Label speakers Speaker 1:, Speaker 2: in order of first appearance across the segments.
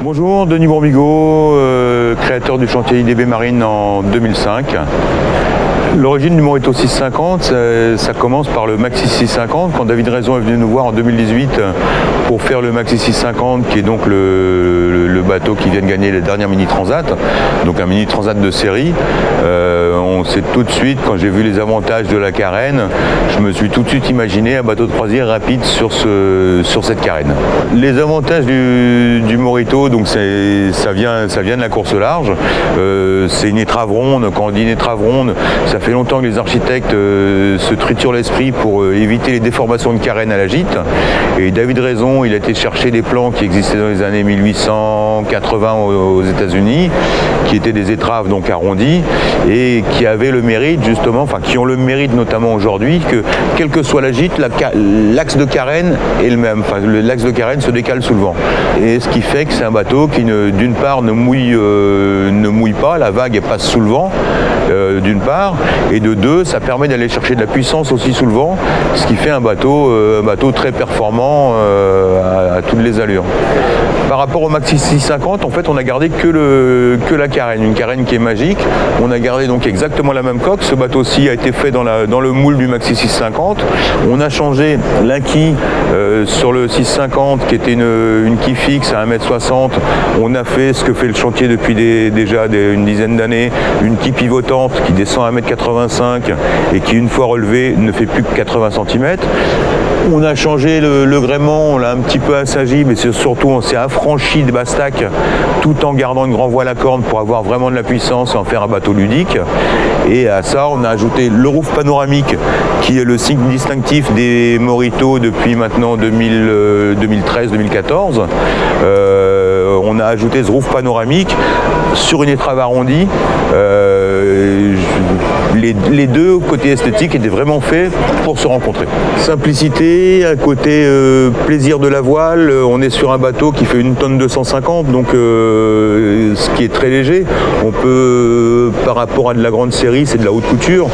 Speaker 1: Bonjour, Denis Bourmigaud, créateur du chantier IDB Marine en 2005. L'origine du Morito 650, ça commence par le Maxi 650, quand David Raison est venu nous voir en 2018 pour faire le Maxi 650, qui est donc le bateau qui vient de gagner les dernières Mini Transat, donc un Mini Transat de série. On sait tout de suite, quand j'ai vu les avantages de la carène, je me suis tout de suite imaginé un bateau de croisière rapide sur cette carène. Les avantages du Morito, donc ça vient de la course large. C'est une étrave ronde. Quand on dit une étrave ronde, ça fait longtemps que les architectes se triturent l'esprit pour éviter les déformations de carène à la gîte. Et David Raison, il a été chercher des plans qui existaient dans les années 1880 aux États-Unis, qui étaient des étraves donc arrondies et qui avaient le mérite justement, enfin qui ont le mérite notamment aujourd'hui, que quelle que soit la gîte, l'axe de carène est le même. Enfin, l'axe de carène se décale sous le vent. Et ce qui fait que c'est un bateau qui d'une part ne mouille pas, la vague passe sous le vent d'une part, et de deux, ça permet d'aller chercher de la puissance aussi sous le vent, ce qui fait un bateau très performant à toutes les allures. Par rapport au Maxi 650, en fait, on a gardé que la carène, une carène qui est magique. On a gardé donc exactement la même coque. Ce bateau-ci a été fait dans le moule du Maxi 650. On a changé l'inquille sur le 650, qui était une quille fixe à 1,60 m. On a fait ce que fait le chantier depuis déjà une dizaine d'années, une quille pivotante qui descend à 1,85 m et qui, une fois relevée, ne fait plus que 80 cm. On a changé le gréement, on l'a un petit peu assagi, mais surtout on s'est affranchi de Bastac tout en gardant une grand voile à corne pour avoir vraiment de la puissance et en faire un bateau ludique. Et à ça, on a ajouté le roof panoramique, qui est le signe distinctif des Morito depuis maintenant 2013-2014. On a ajouté ce roof panoramique sur une étrave arrondie. Les deux côtés esthétiques étaient vraiment faits pour se rencontrer. Simplicité, un côté plaisir de la voile. On est sur un bateau qui fait 1 tonne 250, donc ce qui est très léger. On peut, par rapport à de la grande série, c'est de la haute couture.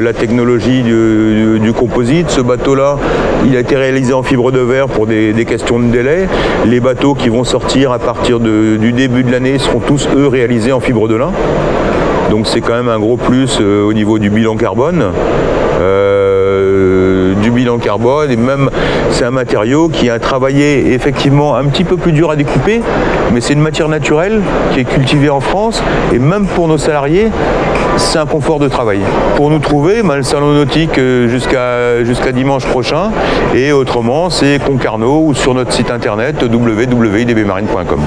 Speaker 1: La technologie du composite, ce bateau-là, il a été réalisé en fibre de verre pour des questions de délai. Les bateaux qui vont sortir à partir du début de l'année seront tous, eux, réalisés en fibre de lin. Donc c'est quand même un gros plus au niveau du bilan carbone. Et même c'est un matériau qui a travaillé effectivement un petit peu plus dur à découper, mais c'est une matière naturelle qui est cultivée en France, et même pour nos salariés, c'est un confort de travail. Pour nous trouver, le salon nautique jusqu'à dimanche prochain, et autrement c'est Concarneau ou sur notre site internet www.idbmarine.com.